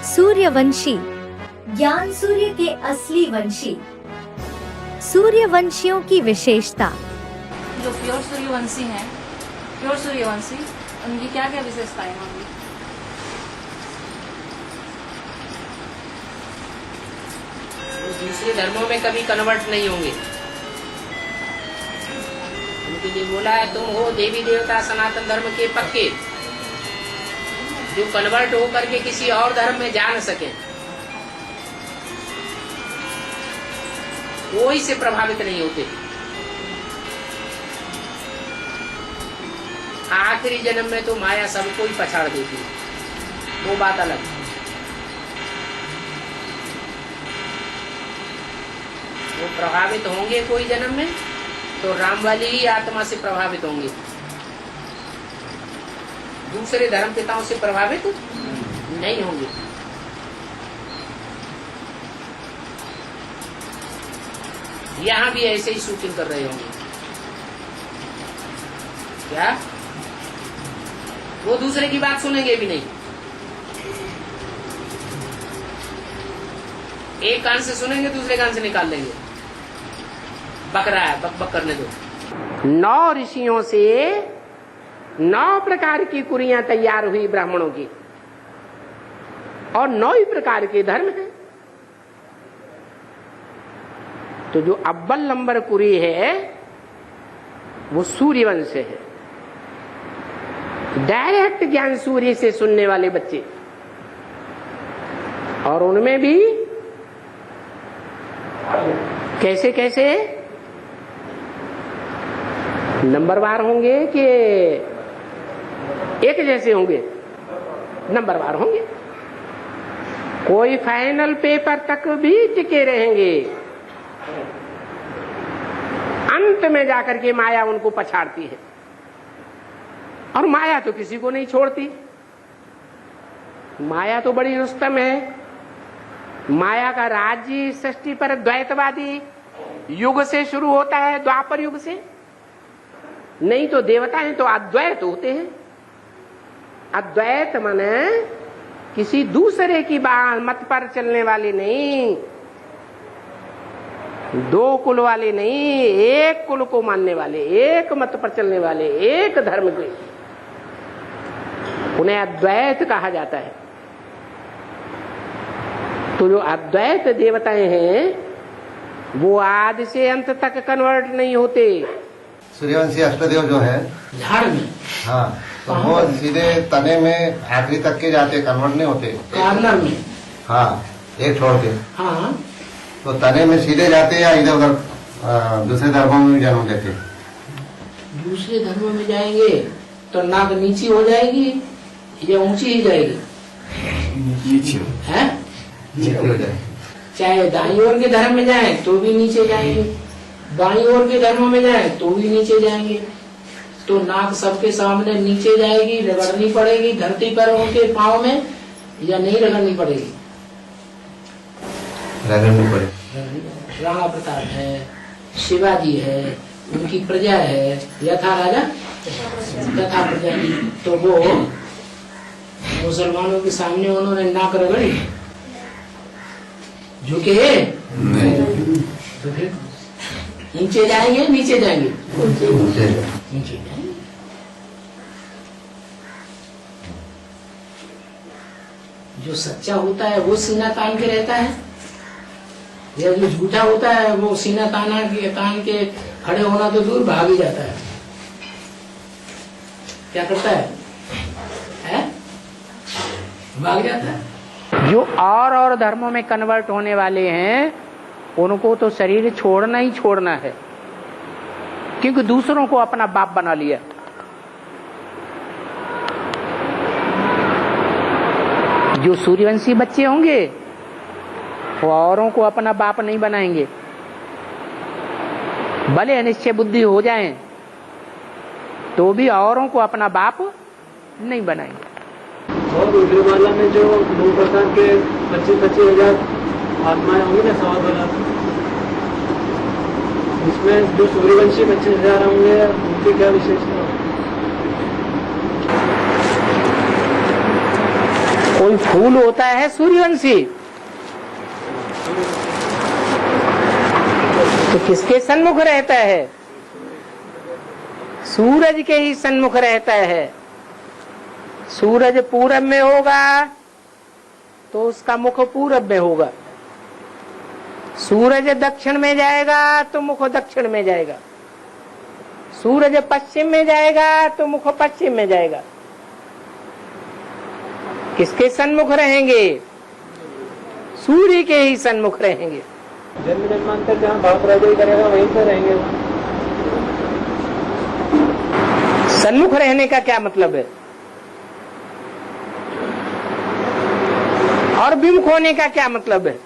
सूर्यवंशी, ज्ञान सूर्य के असली वंशी। सूर्यवंशियों की विशेषता। जो प्योर सूर्यवंशी हैं, प्योर सूर्यवंशी, उनकी क्या क्या विशेषताएं होंगी? दूसरे धर्मों में कभी कन्वर्ट नहीं होंगे। उनके लिए बोला है तुम हो देवी देवता सनातन धर्म के पक्के, जो कन्वर्ट होकर के किसी और धर्म में जा न सके, कोई से प्रभावित नहीं होते। आखिरी जन्म में तो माया सबको ही पछाड़ देती है, वो बात अलग है। वो प्रभावित होंगे कोई जन्म में तो राम वाली ही आत्मा से प्रभावित होंगे, दूसरे धर्म पिताओं से प्रभावित नहीं होंगे। यहाँ भी ऐसे ही शूटिंग कर रहे होंगे। क्या वो दूसरे की बात सुनेंगे भी नहीं? एक कान से सुनेंगे, दूसरे कान से निकाल लेंगे। बक रहा है, बक बक करने दो। 9 ऋषियों से 9 प्रकार की कुरियां तैयार हुई ब्राह्मणों की, और 9 ही प्रकार के धर्म हैं। तो जो अव्वल नंबर कुरी है वो सूर्यवंश है। डायरेक्ट ज्ञान सूर्य से सुनने वाले बच्चे, और उनमें भी कैसे कैसे नंबरवार होंगे कि एक जैसे होंगे? नंबरवार होंगे। कोई फाइनल पेपर तक भी टिके रहेंगे, अंत में जाकर के माया उनको पछाड़ती है। और माया तो किसी को नहीं छोड़ती। माया तो बड़ी रुस्तम है। माया का राज्य सृष्टि पर द्वैतवादी युग से शुरू होता है, द्वापर युग से। नहीं तो देवता हैं तो अद्वैत होते हैं। अद्वैत माने किसी दूसरे की मत पर चलने वाले नहीं, 2 कुल वाले नहीं, एक कुल को मानने वाले, एक मत पर चलने वाले, एक धर्म के, उन्हें अद्वैत कहा जाता है। तो जो अद्वैत देवताएं हैं वो आदि से अंत तक कन्वर्ट नहीं होते। सूर्यवंशी अष्टदेव जो है झाड़ में, हाँ, तो वो सीधे तने में आखिरी तक के जाते, कन्वर्ट नहीं होते। कार्नर में, हाँ, एक छोड़ के। हाँ, तो तने में सीधे जाते या इधर उधर दूसरे धर्मों में भी जन्म लेते? दूसरे धर्मों में जाएंगे तो नाक नीची हो जाएगी या ऊंची ही जाएगी? है? नीचे हो जाए। चाहे दाईं ओर के धर्म में जाएं तो भी नीचे जाएंगे, बाईं ओर के धर्मों में जाएं तो भी नीचे जाएंगे। तो नाक सबके सामने नीचे जाएगी, रगड़नी पड़ेगी धरती पर उनके पाँव में, या नहीं रगड़नी पड़ेगी? रगड़नी पड़ेगी। राणा प्रताप है, शिवाजी है, उनकी प्रजा है, यथा राजा तथा प्रजा की। तो वो मुसलमानों के सामने उन्होंने नाक रगड़ी, झुके नहीं, तो फिर नीचे जाएंगे नीचे जाएंगे? नीचे जाएंगे। जो सच्चा होता है वो सीना तान के रहता है, या जो झूठा होता है वो सीना तान के खड़े होना तो दूर भाग ही जाता है। क्या करता है? भाग जाता है। जो और धर्मों में कन्वर्ट होने वाले हैं उनको तो शरीर छोड़ना ही छोड़ना है, क्योंकि दूसरों को अपना बाप बना लिया। जो सूर्यवंशी बच्चे होंगे वो औरों को अपना बाप नहीं बनाएंगे, भले अनिश्चय बुद्धि हो जाएं तो भी औरों को अपना बाप नहीं बनाएंगे। और उग्रवाला में जो 2 प्रकार के 25,000 आत्माएं होंगी ना, 100 इसमें जो सूर्यवंशी 25,000 होंगे उनकी क्या विशेषता? कोई फूल होता है सूर्यवंशी, तो किसके सन्मुख रहता है? सूरज के ही सन्मुख रहता है। सूरज पूरब में होगा तो उसका मुख पूरब में होगा, सूरज दक्षिण में जाएगा तो मुख दक्षिण में जाएगा, सूरज पश्चिम में जाएगा तो मुख पश्चिम में जाएगा। किसके सन्मुख रहेंगे? सूर्य के ही सन्मुख रहेंगे। जन्म जन्मांतर जहाँ भाव राजा करेगा वहीं पर रहेंगे। सन्मुख रहने का क्या मतलब है और विमुख होने का क्या मतलब है?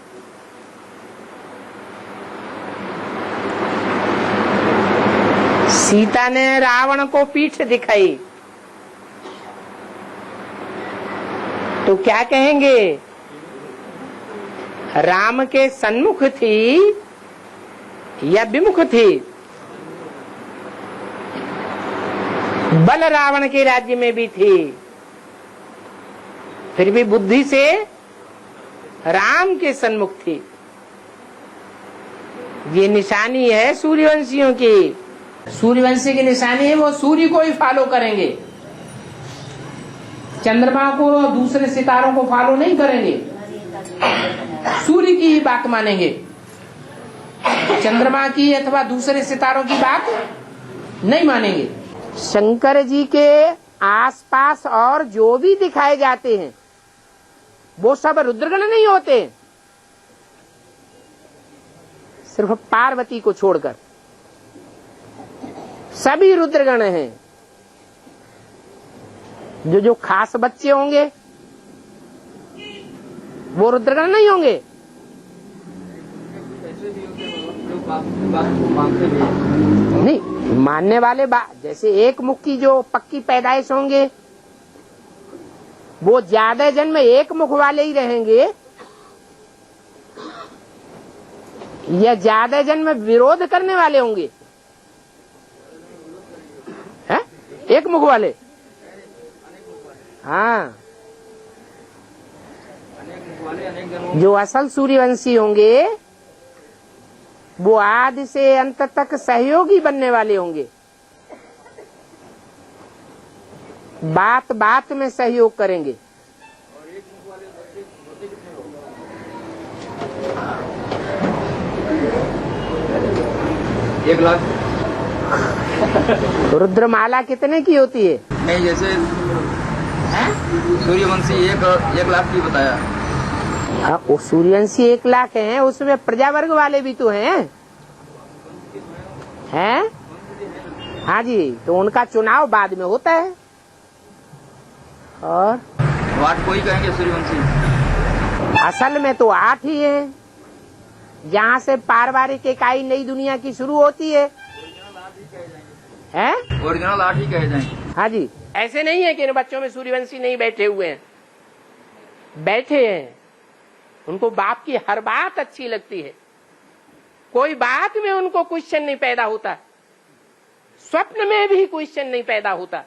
सीता ने रावण को पीठ दिखाई तो क्या कहेंगे? राम के सन्मुख थी या विमुख थी? बल रावण के राज्य में भी थी, फिर भी बुद्धि से राम के सन्मुख थी। ये निशानी है सूर्यवंशियों की। सूर्यवंशी की निशानी है वो सूर्य को ही फॉलो करेंगे, चंद्रमा को दूसरे सितारों को फॉलो नहीं करेंगे, सूर्य की ही बात मानेंगे। चंद्रमा की अथवा दूसरे सितारों की बात नहीं मानेंगे। शंकर जी के आसपास और जो भी दिखाए जाते हैं वो सब रुद्रगण नहीं होते, सिर्फ पार्वती को छोड़कर सभी रुद्रगण हैं। जो खास बच्चे होंगे वो रुद्रगण नहीं होंगे। नहीं मानने वाले जैसे एक मुख की जो पक्की पैदाइश होंगे वो ज्यादा जन्म एक मुख वाले ही रहेंगे, या ज्यादा जन्म विरोध करने वाले होंगे? है? एक मुख वाले। हाँ, जो असल सूर्यवंशी होंगे वो आदि से अंत तक सहयोगी बनने वाले होंगे, बात बात में सहयोग करेंगे। एक लाख रुद्रमाला कितने की होती है? नहीं, जैसे सूर्यवंशी एक लाख की बताया। हाँ, वो सूर्यवंशी 1 लाख हैं, उसमें प्रजा वर्ग वाले भी तो हैं। हाँ जी, तो उनका चुनाव बाद में होता है। और 8 को ही कहेंगे सूर्यवंशी। असल में तो 8 ही है, जहाँ से पारिवारिक इकाई नई दुनिया की शुरू होती है। ओरिजिनल 8 ही कहे जाएंगे। हाँ जी, ऐसे नहीं है कि इन बच्चों में सूर्यवंशी नहीं बैठे हुए हैं, बैठे हैं। उनको बाप की हर बात अच्छी लगती है, कोई बात में उनको क्वेश्चन नहीं पैदा होता, स्वप्न में भी क्वेश्चन नहीं पैदा होता,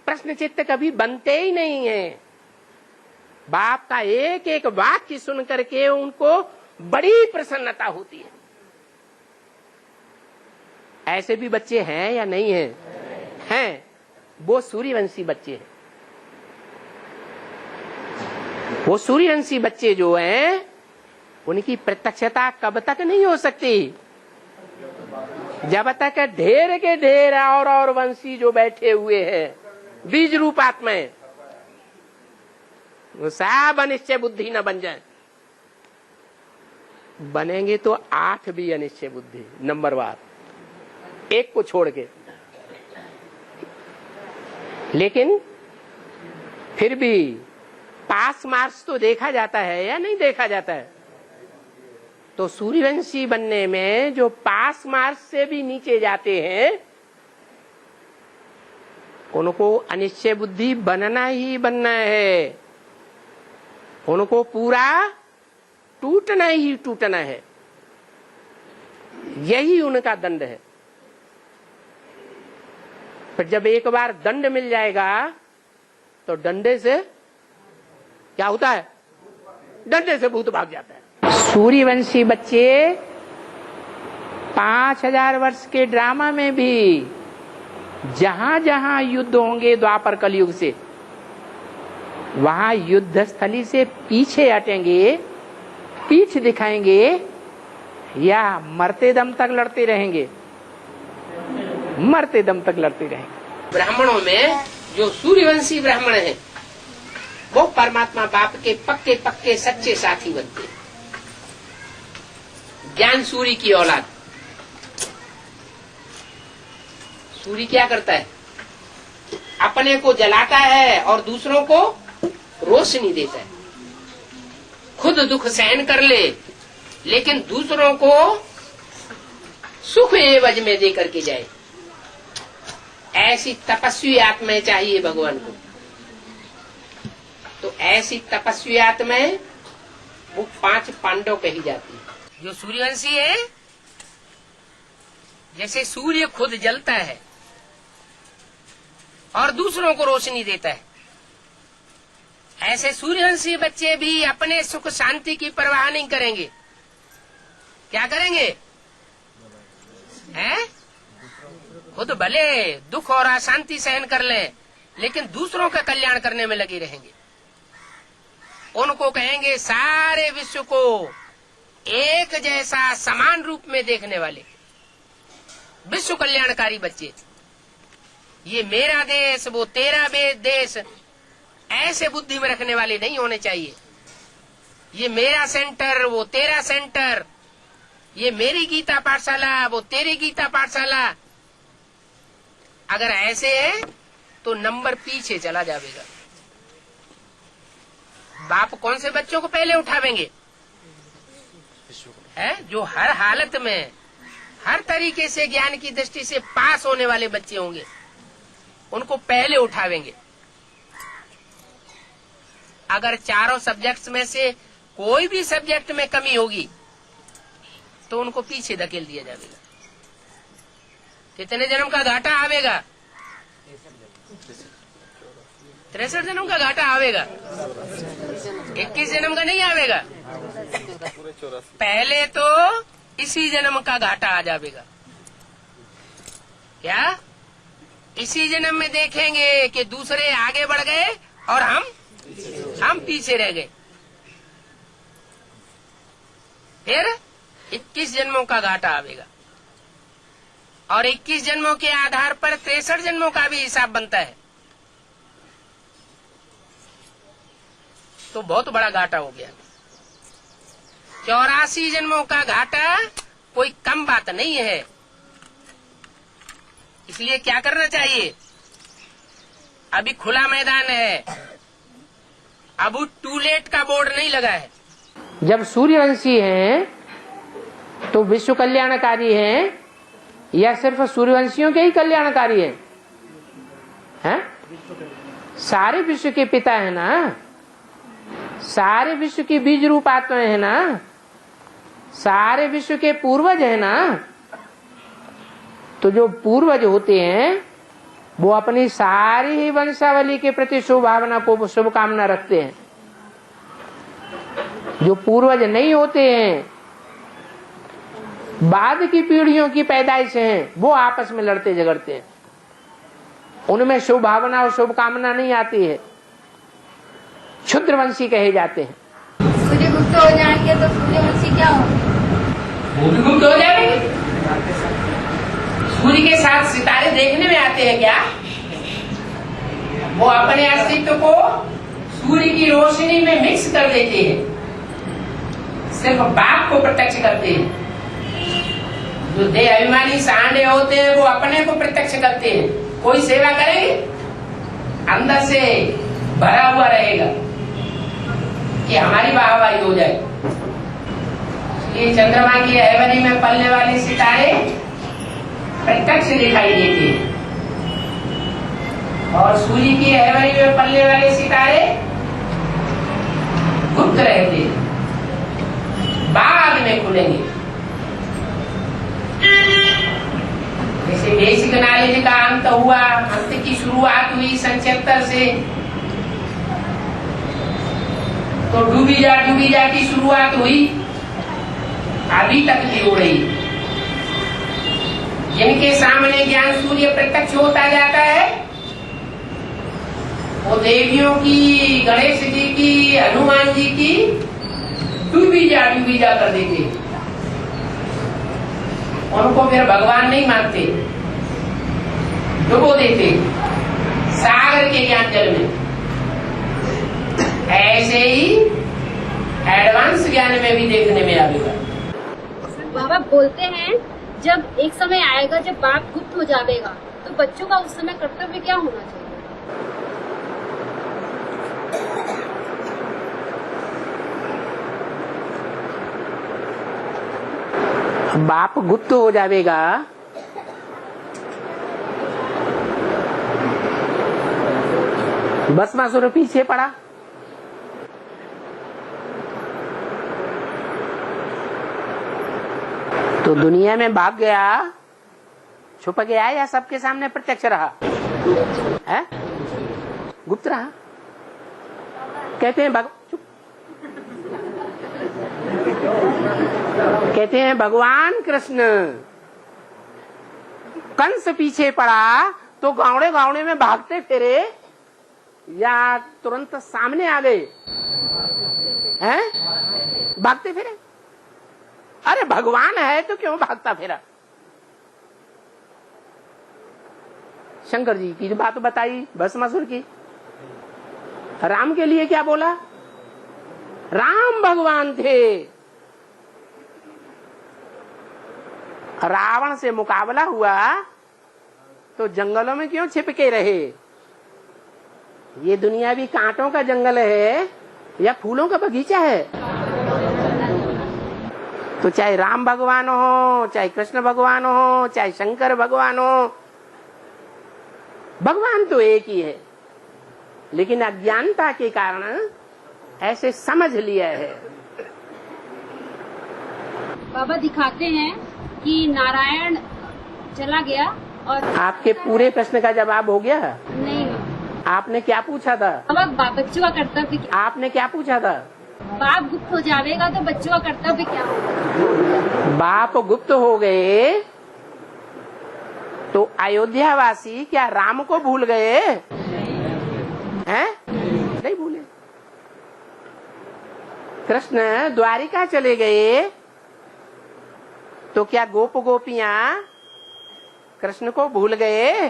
प्रश्न चित्त कभी बनते ही नहीं है। बाप का एक एक वाक्य सुन करके उनको बड़ी प्रसन्नता होती है। ऐसे भी बच्चे हैं या नहीं हैं? हैं, वो सूर्यवंशी बच्चे हैं। वो सूर्यवंशी बच्चे जो हैं उनकी प्रत्यक्षता कब तक नहीं हो सकती? जब तक ढेर के ढेर और वंशी जो बैठे हुए हैं बीज रूप आत्माएं, वो सब अनिश्चय बुद्धि न बन जाए। बनेंगे तो 8 भी अनिश्चय बुद्धि नंबरवार, एक को छोड़ के। लेकिन फिर भी पास मार्क्स तो देखा जाता है या नहीं देखा जाता है? तो सूर्यवंशी बनने में जो पास मार्क्स से भी नीचे जाते हैं उनको अनिश्चय बुद्धि बनना ही बनना है, उनको पूरा टूटना ही टूटना है। यही उनका दंड है। पर जब एक बार दंड मिल जाएगा तो डंडे से क्या होता है? डरने से भूत भाग जाता है। सूर्यवंशी बच्चे 5000 वर्ष के ड्रामा में भी जहां जहां युद्ध होंगे द्वापर कलयुग से, वहां युद्ध स्थली से पीछे हटेंगे, पीठ दिखाएंगे या मरते दम तक लड़ते रहेंगे? मरते दम तक लड़ते रहेंगे। ब्राह्मणों में जो सूर्यवंशी ब्राह्मण हैं, वो परमात्मा बाप के पक्के पक्के सच्चे साथी बनते हैं। ज्ञान सूर्य की औलाद। सूर्य क्या करता है? अपने को जलाता है और दूसरों को रोशनी देता है। खुद दुख सहन कर ले, लेकिन दूसरों को सुख एवज में दे करके जाए। ऐसी तपस्वी आत्माएं चाहिए भगवान को। तो ऐसी तपस्वी आत्माएं वो 5 पांडव कही जाती है। जो सूर्यवंशी है, जैसे सूर्य खुद जलता है और दूसरों को रोशनी देता है, ऐसे सूर्यवंशी बच्चे भी अपने सुख शांति की परवाह नहीं करेंगे। क्या करेंगे? हैं? खुद भले दुख और अशांति सहन कर लें, लेकिन दूसरों का कल्याण करने में लगे रहेंगे। उनको कहेंगे सारे विश्व को एक जैसा समान रूप में देखने वाले विश्व कल्याणकारी बच्चे। ये मेरा देश, वो तेरा देश, ऐसे बुद्धि में रखने वाले नहीं होने चाहिए। ये मेरा सेंटर, वो तेरा सेंटर, ये मेरी गीता पाठशाला, वो तेरी गीता पाठशाला। अगर ऐसे है तो नंबर पीछे चला जाएगा। बाप कौन से बच्चों को पहले उठावेंगे? है जो हर हालत में, हर तरीके से ज्ञान की दृष्टि से पास होने वाले बच्चे होंगे, उनको पहले उठावेंगे। अगर चारों सब्जेक्ट्स में से कोई भी सब्जेक्ट में कमी होगी तो उनको पीछे धकेल दिया जाएगा। कितने जन्म का घाटा आवेगा? 63 जन्म का घाटा आवेगा, 21 जन्म का नहीं आवेगा। पहले तो इसी जन्म का घाटा आ जाएगा। क्या? इसी जन्म में देखेंगे कि दूसरे आगे बढ़ गए और हम पीछे रह गए। फिर 21 जन्मों का घाटा आवेगा और 21 जन्मों के आधार पर 63 जन्मों का भी हिसाब बनता है। तो बहुत बड़ा घाटा हो गया। 84 जन्मों का घाटा कोई कम बात नहीं है। इसलिए क्या करना चाहिए? अभी खुला मैदान है, अब टू लेट का बोर्ड नहीं लगा है। जब सूर्यवंशी हैं तो विश्व कल्याणकारी हैं या सिर्फ सूर्यवंशियों के ही कल्याणकारी हैं? सारे विश्व के पिता है ना, सारे विश्व की बीज रूप आत्माएं है ना, सारे विश्व के पूर्वज है ना। तो जो पूर्वज होते हैं वो अपनी सारी ही वंशावली के प्रति शुभ भावना को, शुभकामना रखते हैं। जो पूर्वज नहीं होते हैं, बाद की पीढ़ियों की पैदाइश हैं, वो आपस में लड़ते झगड़ते हैं। उनमें शुभ भावना और शुभकामना नहीं आती है। क्षुद्रवंशी कहे जाते हैं। सूर्य गुप्त हो जाएंगे तो सूर्यवंशी क्या होंगे? वो भी गुप्त हो जाएंगे। सूर्य के साथ सितारे देखने में आते हैं क्या? वो अपने अस्तित्व को सूर्य की रोशनी में मिक्स कर देते हैं, सिर्फ बाप को प्रत्यक्ष करते हैं। जो देह अभिमानी सांडे होते हैं वो अपने को प्रत्यक्ष करते हैं। कोई सेवा करेंगे अंदर से भरा हुआ रहेगा कि हमारी वाहवाही हो जाए। ये चंद्रमा की अहवरी में पलने वाले सितारे प्रत्यक्ष दिखाई देते हैं और सूर्य की अहवरी में पलने वाले सितारे गुप्त रहते हैं, बाद में खुलेंगे। जैसे बेसिक नॉलेज का अंत हुआ, अंत की शुरुआत हुई सन 76 से, तो डूबी जा की शुरुआत हुई, अभी तक भी हो रही। जिनके सामने ज्ञान सूर्य प्रत्यक्ष होता जाता है, वो देवियों की, गणेश जी की, हनुमान जी की डूबी जा कर देते। उनको फिर भगवान नहीं मानते, डुबो देते सागर के ज्ञान जल में। ऐसे ही एडवांस ज्ञान में भी देखने में आएगा। बाबा बोलते हैं जब एक समय आएगा जब बाप गुप्त हो जाएगा, तो बच्चों का उस समय कर्तव्य क्या होना चाहिए? बाप गुप्त हो जाएगा, भस्मासुर पीछे पड़ा, तो दुनिया में भाग गया, छुप गया, या सबके सामने प्रत्यक्ष रहा है? गुप्त रहा। कहते हैं कहते हैं भगवान कृष्ण कंस पीछे पड़ा तो गावड़े में भागते फिरे या तुरंत सामने आ गए हैं? भागते फिरे। अरे भगवान है तो क्यों भागता फिरा? शंकर जी की जो बात बताई भस्मासुर की, राम के लिए क्या बोला? राम भगवान थे, रावण से मुकाबला हुआ तो जंगलों में क्यों छिप के रहे? ये दुनिया भी कांटों का जंगल है या फूलों का बगीचा है? तो चाहे राम भगवान हो, चाहे कृष्ण भगवान हो, चाहे शंकर भगवान हो, भगवान तो एक ही है, लेकिन अज्ञानता के कारण ऐसे समझ लिया है। बाबा दिखाते हैं कि नारायण चला गया और आपके पूरे प्रश्न का जवाब हो गया? नहीं। आपने क्या पूछा था? बाबा बच्चों का कर्तव्य क्या? आपने क्या पूछा था? बाप गुप्त हो जाएगा तो बच्चों का कर्तव्य क्या होगा? बाप गुप्त हो गए तो अयोध्यावासी क्या राम को भूल गए हैं? नहीं भूले। कृष्ण द्वारिका चले गए तो क्या गोप गोपियां कृष्ण को भूल गए?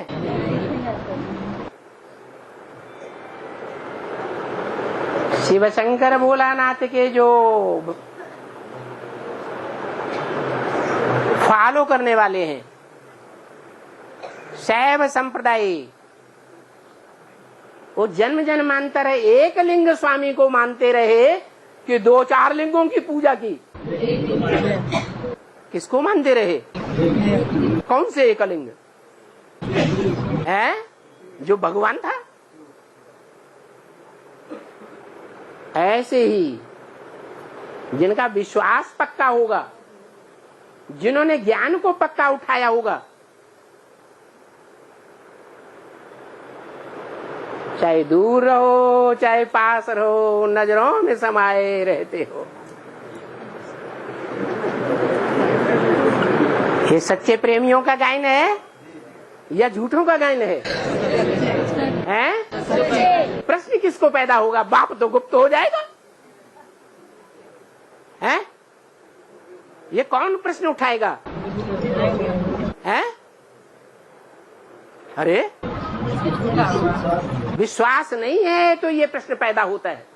शिव शंकर भोलानाथ के जो फॉलो करने वाले हैं, शैव संप्रदाय, वो जन्म जन्मांतर एक लिंग स्वामी को मानते रहे कि 2-4 लिंगों की पूजा की। किसको मानते रहे? कौन से एक लिंग है? जो भगवान था। ऐसे ही जिनका विश्वास पक्का होगा, जिन्होंने ज्ञान को पक्का उठाया होगा, चाहे दूर रहो चाहे पास रहो, नजरों में समाये रहते हो। ये सच्चे प्रेमियों का गायन है या झूठों का गायन है? हैं? प्रश्न किसको पैदा होगा? बाप तो गुप्त हो जाएगा। हैं? ये कौन प्रश्न उठाएगा? हैं? अरे विश्वास नहीं है तो ये प्रश्न पैदा होता है।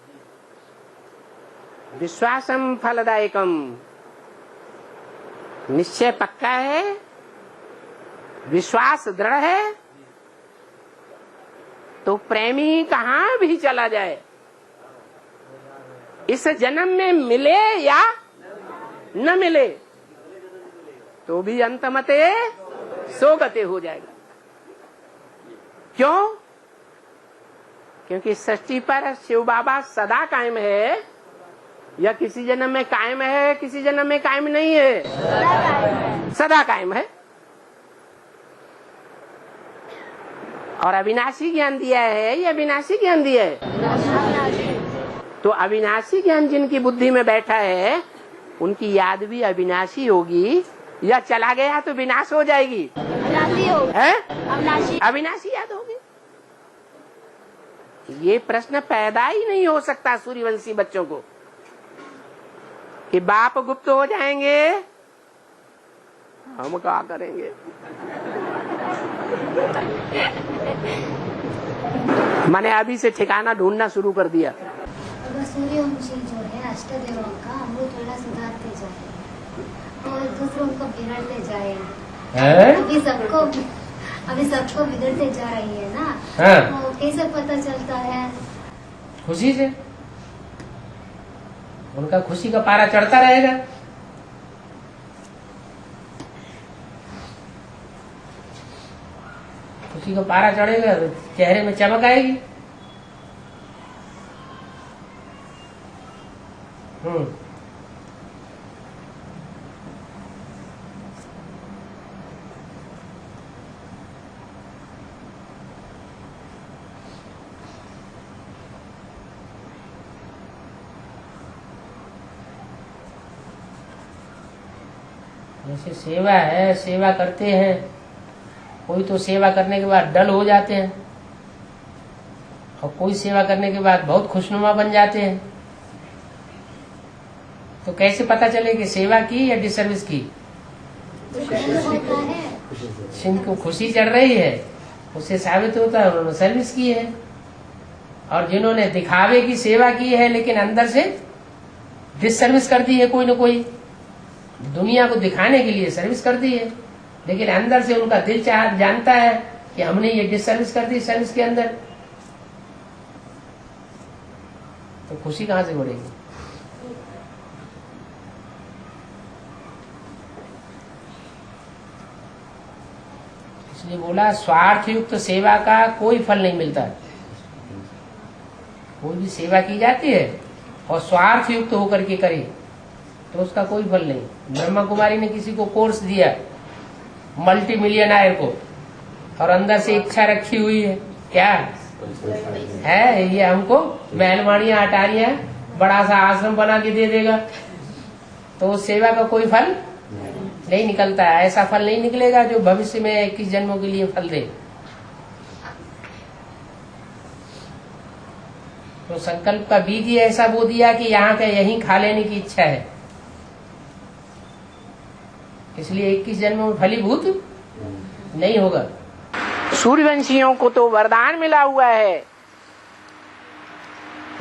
विश्वासम फलदायकम, निश्चय पक्का है, विश्वास दृढ़ है, तो प्रेमी कहां भी चला जाए, इस जन्म में मिले या न मिले, तो भी अंतमते सोगते हो जाएगा। क्यों? क्योंकि सृष्टि पर शिव बाबा सदा कायम है, या किसी जन्म में कायम है, किसी जन्म में कायम नहीं है, सदा कायम है। और अविनाशी ज्ञान दिया है या विनाशी ज्ञान दिया है? तो अविनाशी ज्ञान जिनकी बुद्धि में बैठा है उनकी याद भी अविनाशी होगी, या चला गया तो विनाश हो जाएगी? अविनाशी याद होगी। ये प्रश्न पैदा ही नहीं हो सकता सूर्यवंशी बच्चों को कि बाप गुप्त हो जाएंगे, हम क्या करेंगे। मैंने अभी से ठिकाना ढूंढना शुरू कर दिया। सूर्यवंशी जो है अष्टदेव का, हम लोग थोड़ा सुधारते जाए और दूसरों को बिगड़ते जाए। अभी सबको बिगड़ते जा रही है ना। तो कैसे पता चलता है? खुशी से, उनका खुशी का पारा चढ़ता रहेगा। खुशी का पारा चढ़ेगा तो चेहरे में चमक आएगी। जैसे सेवा है, सेवा करते हैं, कोई तो सेवा करने के बाद डल हो जाते हैं और कोई सेवा करने के बाद बहुत खुशनुमा बन जाते हैं। तो कैसे पता चले कि सेवा की या डिसर्विस की? जिनको खुशी चढ़ रही है उससे साबित होता है उन्होंने सर्विस की है, और जिन्होंने दिखावे की सेवा की है लेकिन अंदर से डिसर्विस कर दी है, कोई न कोई दुनिया को दिखाने के लिए सर्विस कर दी है, लेकिन अंदर से उनका दिल जानता है कि हमने ये डिसर्विस कर दी सर्विस के अंदर, तो खुशी कहां से बढ़ेगी? इसलिए बोला स्वार्थ युक्त सेवा का कोई फल नहीं मिलता। कोई भी सेवा की जाती है और स्वार्थ युक्त होकर के करे तो उसका कोई फल नहीं। ब्रह्मा कुमारी ने किसी को कोर्स दिया मल्टी मिलियनर को, और अंदर से इच्छा रखी हुई है क्या है, ये हमको महलवाड़ियां अटारियां बड़ा सा आश्रम बना के दे देगा, तो उस सेवा का कोई फल नहीं निकलता है। ऐसा फल नहीं निकलेगा जो भविष्य में 21 जन्मों के लिए फल दे। तो संकल्प का बीज ही ऐसा बो दिया कि यहाँ का यहीं खा लेने की इच्छा है, इसलिए 21 जन्मों में फलीभूत नहीं होगा। सूर्यवंशियों को तो वरदान मिला हुआ है,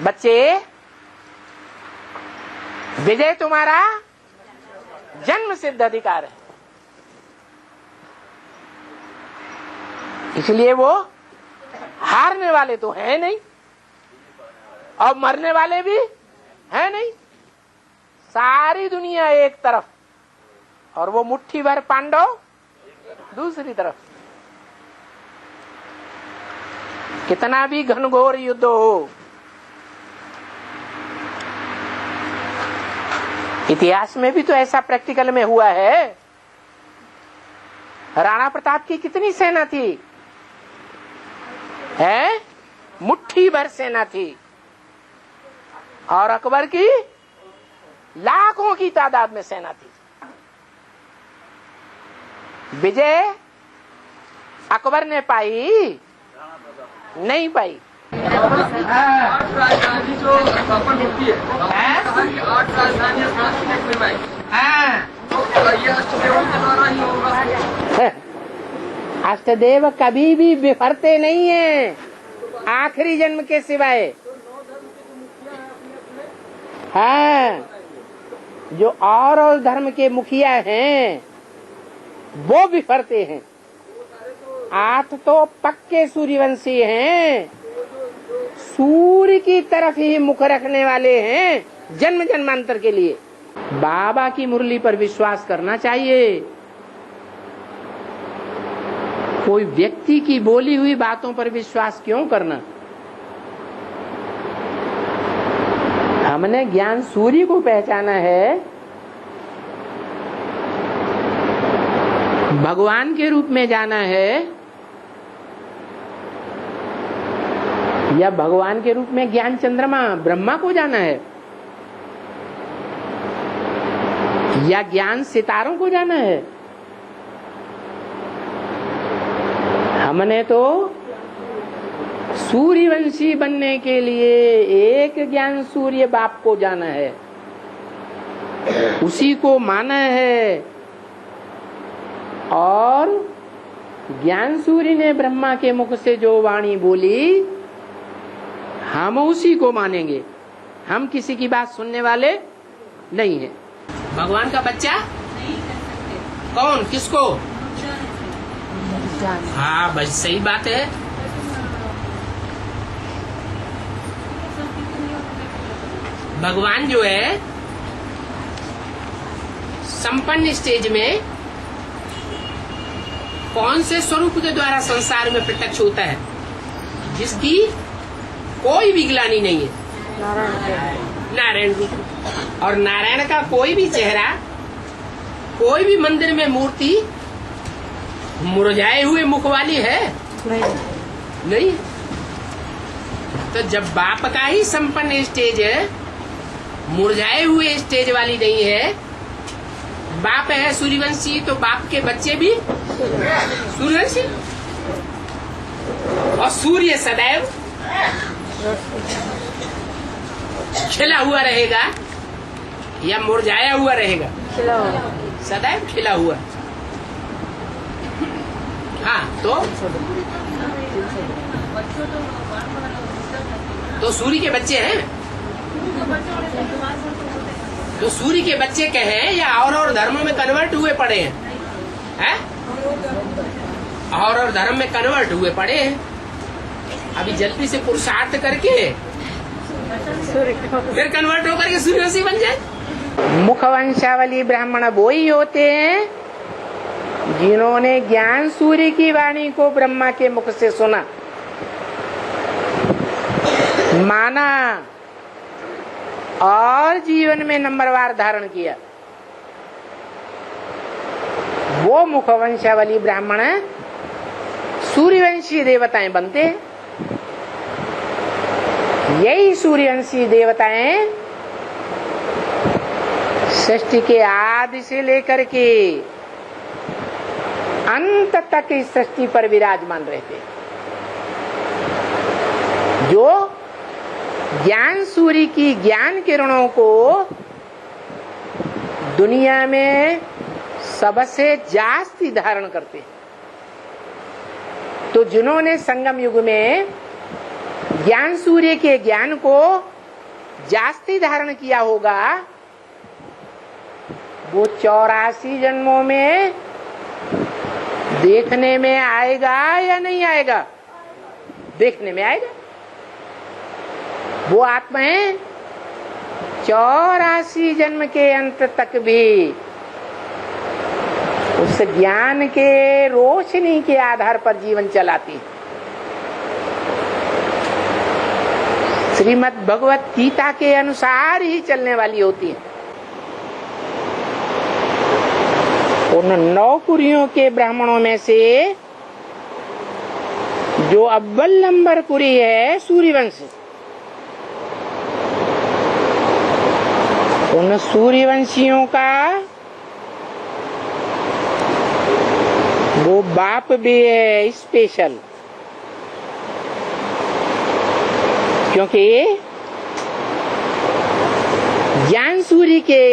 बच्चे विजय तुम्हारा जन्म सिद्ध अधिकार है, इसलिए वो हारने वाले तो है नहीं और मरने वाले भी है नहीं। सारी दुनिया एक तरफ और वो मुट्ठी भर पांडव दूसरी तरफ। कितना भी घनघोर युद्ध हो, इतिहास में भी तो ऐसा प्रैक्टिकल में हुआ है। राणा प्रताप की कितनी सेना थी? है मुट्ठी भर सेना थी, और अकबर की लाखों की तादाद में सेना थी। विजय अकबर ने पाई नहीं पाई। 8 राजधानी जो स्थापन होती है, 8 राजधानियां स्थापित एक में ये अष्टदेवों के द्वारा ही होगा। अष्टदेव कभी भी बिफरते नहीं है आखिरी जन्म के सिवाय। हाँ, जो और धर्म के मुखिया हैं वो बिफरते हैं। 8 तो पक्के सूर्यवंशी हैं, सूर्य की तरफ ही मुख रखने वाले हैं जन्म जन्मांतर के लिए। बाबा की मुरली पर विश्वास करना चाहिए, कोई व्यक्ति की बोली हुई बातों पर विश्वास क्यों करना। हमने ज्ञान सूर्य को पहचाना है, भगवान के रूप में जाना है, या भगवान के रूप में ज्ञान चंद्रमा ब्रह्मा को जाना है, या ज्ञान सितारों को जाना है? हमने तो सूर्यवंशी बनने के लिए एक ज्ञान सूर्य बाप को जाना है, उसी को माना है, और ज्ञान सूर्य ने ब्रह्मा के मुख से जो वाणी बोली हम उसी को मानेंगे। हम किसी की बात सुनने वाले नहीं है। भगवान का बच्चा कौन, किसको? हाँ बस सही बात है। भगवान जो है संपन्न स्टेज में कौन से स्वरूप के द्वारा संसार में प्रत्यक्ष होता है, जिसकी कोई भी ग्लानि नहीं है? नारायण रूप। और नारायण का कोई भी चेहरा, कोई भी मंदिर में मूर्ति मुरझाए हुए मुख वाली है? नहीं। तो जब बाप का ही संपन्न स्टेज मुरझाए हुए स्टेज वाली नहीं है, बाप है सूर्यवंशी, तो बाप के बच्चे भी सूर्यवंशी। और सूर्य सदैव खिला हुआ रहेगा या मुरझाया हुआ रहेगा? सदैव खिला हुआ। हाँ तो सूर्य के बच्चे हैं। तो सूर्य के बच्चे कहें या और धर्मों में कन्वर्ट हुए पड़े हैं? और धर्म में कन्वर्ट हुए पड़े हैं। अभी जल्दी से पुरुषार्थ करके फिर कन्वर्ट होकर के सूर्यवंशी बन जाए। मुखवंशावली ब्राह्मण वो ही होते हैं जिन्होंने ज्ञान सूर्य की वाणी को ब्रह्मा के मुख से सुना, माना और जीवन में नंबरवार धारण किया। वो मुखवंशावली ब्राह्मण सूर्यवंशी देवताएं बनते हैं। यही सूर्यवंशी देवताएं सृष्टि के आदि से लेकर के अंत तक इस सृष्टि पर विराजमान रहते, जो ज्ञान सूर्य की ज्ञान किरणों को दुनिया में सबसे जास्ती धारण करते हैं। तो जिन्होंने संगम युग में ज्ञान सूर्य के ज्ञान को जास्ती धारण किया होगा, वो 84 जन्मों में देखने में आएगा या नहीं आएगा? देखने में आएगा। वो आत्माएं 84 जन्म के अंत तक भी उस ज्ञान के रोशनी के आधार पर जीवन चलाती। श्रीमद् भगवत गीता के अनुसार ही चलने वाली होती है। उन 9 कुरियों के ब्राह्मणों में से जो अव्वल नंबर कुरी है सूर्यवंश, उन सूर्यवंशियों का वो बाप भी है स्पेशल, क्योंकि ज्ञान सूर्य के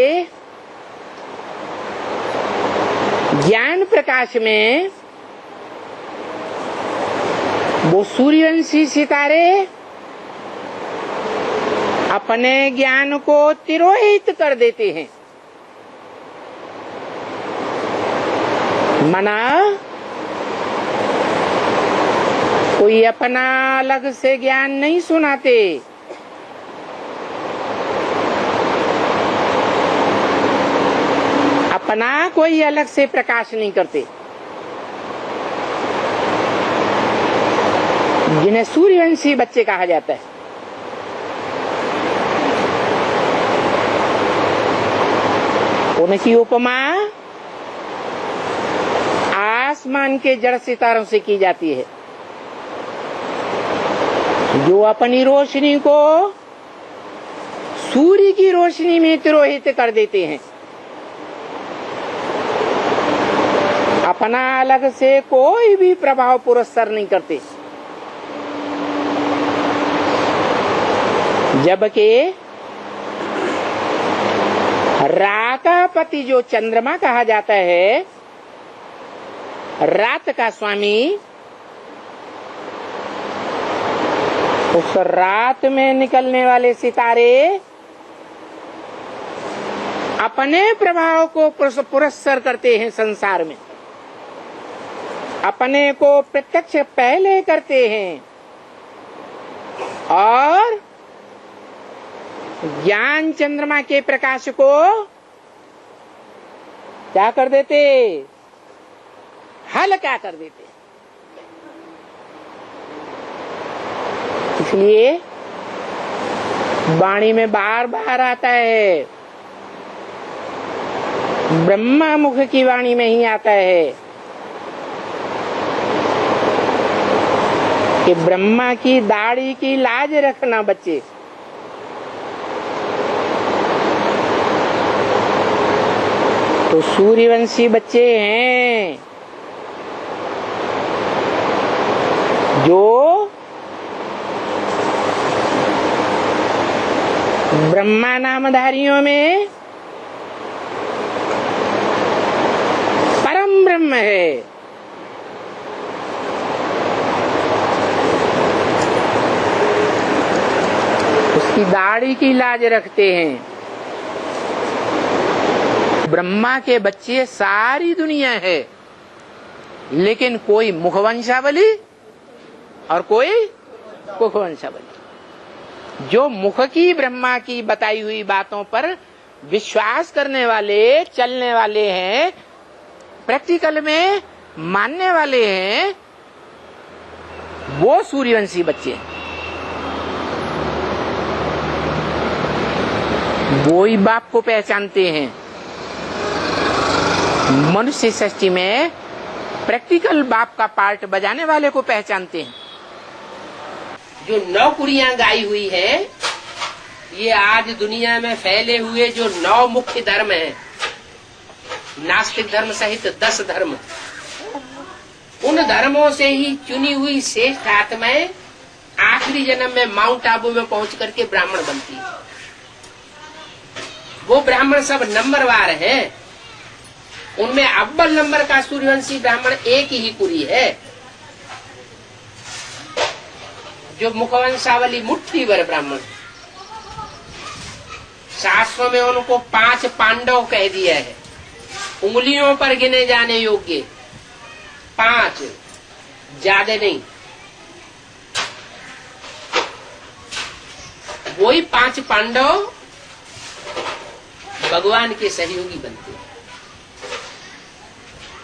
ज्ञान प्रकाश में वो सूर्यवंशी सितारे अपने ज्ञान को तिरोहित कर देते हैं। मना कोई अपना अलग से ज्ञान नहीं सुनाते, अपना कोई अलग से प्रकाश नहीं करते। जिन्हें सूर्यवंशी बच्चे कहा जाता है। उनकी उपमा आसमान के जड़ सितारों से की जाती है। जो अपनी रोशनी को सूर्य की रोशनी में तिरोहित कर देते हैं, अपना अलग से कोई भी प्रभाव पुरस्कार नहीं करते, जबकि रात का पति जो चंद्रमा कहा जाता है, रात का स्वामी, उस रात में निकलने वाले सितारे अपने प्रभाव को पुरस्कार करते हैं संसार में, अपने को प्रत्यक्ष पहले करते हैं और ज्ञान चंद्रमा के प्रकाश को क्या कर देते, हल्का कर देते। इसलिए वाणी में बार बार आता है, ब्रह्मा मुख की वाणी में ही आता है कि ब्रह्मा की दाढ़ी की लाज रखना बच्चे। तो सूर्यवंशी बच्चे हैं जो ब्रह्मा नामधारियों में परम ब्रह्म है। उसकी दाढ़ी की लाज रखते हैं। ब्रह्मा के बच्चे सारी दुनिया है, लेकिन कोई मुखवंशावली और कोई कुखवंशावली। जो मुख की ब्रह्मा की बताई हुई बातों पर विश्वास करने वाले, चलने वाले हैं, प्रैक्टिकल में मानने वाले हैं, वो सूर्यवंशी बच्चे हैं। वो ही बाप को पहचानते हैं। मनुष्य सृष्टि में प्रैक्टिकल बाप का पार्ट बजाने वाले को पहचानते हैं। जो 9 कुरियां गाई हुई है, ये आज दुनिया में फैले हुए जो 9 मुख्य धर्म हैं, नास्तिक धर्म सहित 10 धर्म, उन धर्मों से ही चुनी हुई श्रेष्ठ आत्माएं आखिरी जन्म में माउंट आबू में पहुंच करके ब्राह्मण बनती है। वो ब्राह्मण सब नंबरवार हैं। उनमें अव्वल नंबर का सूर्यवंशी ब्राह्मण एक ही कुरी है, जो मुखवंशावली मुट्ठी भर ब्राह्मण। शास्त्रों में उनको 5 पांडव कह दिया है, उंगलियों पर गिने जाने योग्य 5, ज्यादा नहीं। वही 5 पांडव भगवान के सहयोगी बनते हैं।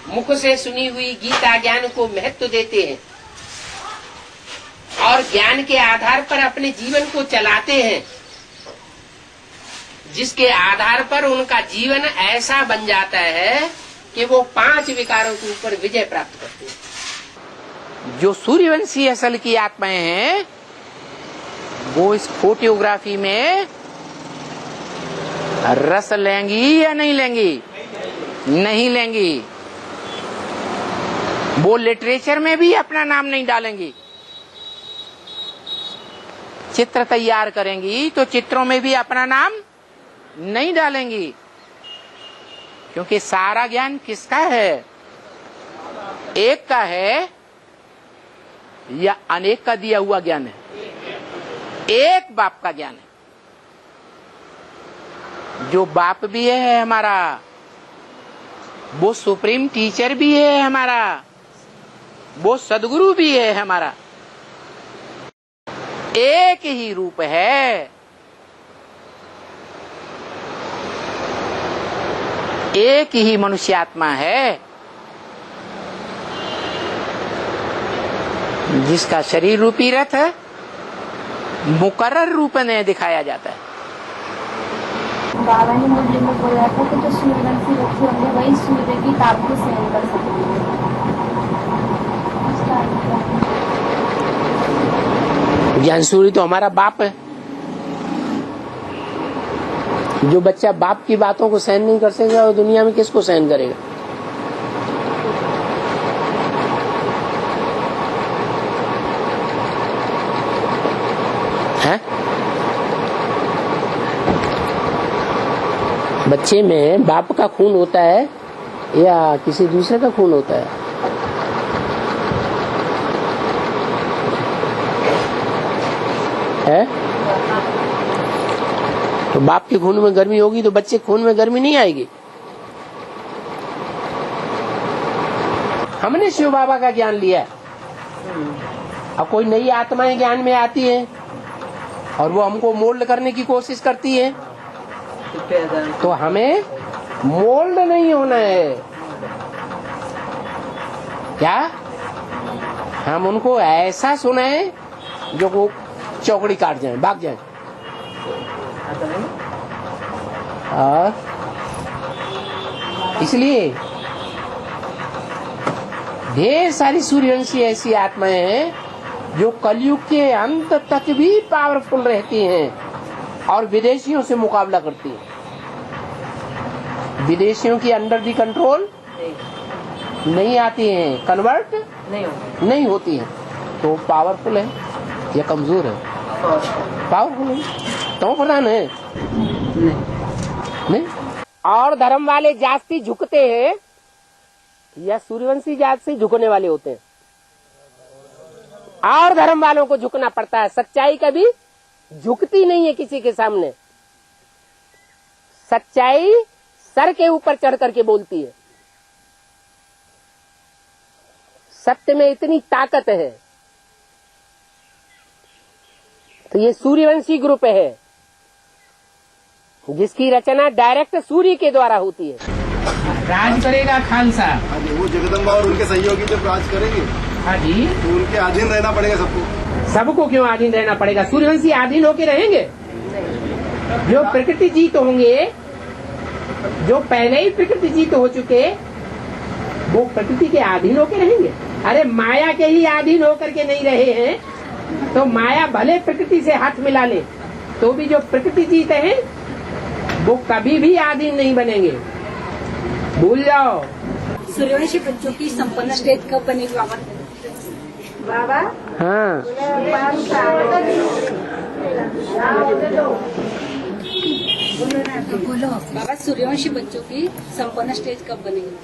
मुख से सुनी हुई गीता ज्ञान को महत्व देते हैं और ज्ञान के आधार पर अपने जीवन को चलाते हैं, जिसके आधार पर उनका जीवन ऐसा बन जाता है कि वो 5 विकारों के ऊपर विजय प्राप्त करते हैं। जो सूर्यवंशी असल की आत्माएं हैं, वो इस फोटोग्राफी में रस लेंगी या नहीं लेंगी? नहीं लेंगी। वो लिटरेचर में भी अपना नाम नहीं डालेंगी। चित्र तैयार करेंगी तो चित्रों में भी अपना नाम नहीं डालेंगी, क्योंकि सारा ज्ञान किसका है? एक का है या अनेक का दिया हुआ ज्ञान है? एक बाप का ज्ञान है। जो बाप भी है हमारा, वो सुप्रीम टीचर भी है हमारा, वो सदगुरु भी है हमारा। एक ही रूप है, एक ही मनुष्य आत्मा है, जिसका शरीर रूपी रथ मुकर्रर रूप में दिखाया जाता है। बाबा ने मुरली में बोला था कि जो सूर्यवंशी बच्चे होंगे वही सूर्य की ताप को सहन कर सकते हैं। ज्ञान सूर्य तो हमारा बाप है। जो बच्चा बाप की बातों को सहन नहीं कर सकेगा वो दुनिया में किसको सहन करेगा? है? बच्चे में बाप का खून होता है या किसी दूसरे का खून होता है? है? तो बाप के खून में गर्मी होगी तो बच्चे के खून में गर्मी नहीं आएगी। हमने शिव बाबा का ज्ञान लिया, अब कोई नई आत्माएं ज्ञान में आती हैं और वो हमको मोल्ड करने की कोशिश करती है, तो हमें मोल्ड नहीं होना है। क्या हम उनको ऐसा सुनाए जो वो चौकड़ी काट जाए, भाग जाए। और इसलिए ढेर सारी सूर्यवंशी ऐसी आत्माएं हैं जो कलयुग के अंत तक भी पावरफुल रहती हैं और विदेशियों से मुकाबला करती हैं। विदेशियों की अंडर दी कंट्रोल नहीं आती हैं, कन्वर्ट नहीं होती हैं, तो पावरफुल है या कमजोर है? पावरफुल है, तो प्रधान है नहीं। और धर्म वाले जाति झुकते हैं या सूर्यवंशी जात से झुकने वाले होते हैं? और धर्म वालों को झुकना पड़ता है। सच्चाई कभी झुकती नहीं है किसी के सामने। सच्चाई सर के ऊपर चढ़ करके बोलती है। सत्य में इतनी ताकत है। तो ये सूर्यवंशी ग्रुप है जिसकी रचना डायरेक्ट सूर्य के द्वारा होती है। राज करेगा खालसा, वो जगदम्बा और उनके सहयोगी जब राज करेंगे, हाँ जी, तो उनके अधीन रहना पड़ेगा सबको। सबको क्यों अधीन रहना पड़ेगा? सूर्यवंशी अधीन होके रहेंगे। जो प्रकृति जीत होंगे, जो पहले ही प्रकृति जीत हो चुके, वो प्रकृति के अधीन होके रहेंगे। अरे माया के ही अधीन होकर के नहीं रहे हैं, तो माया भले प्रकृति से हाथ मिला ले, तो भी जो प्रकृति जीत है वो कभी भी अधीन नहीं बनेंगे। भूल जाओ। सूर्यवंशी बच्चों की संपन्न स्टेज कब बनेगी बाबा? हाँ, बोलो बाबा, सूर्यवंशी बच्चों की संपन्न स्टेज कब बनेगी?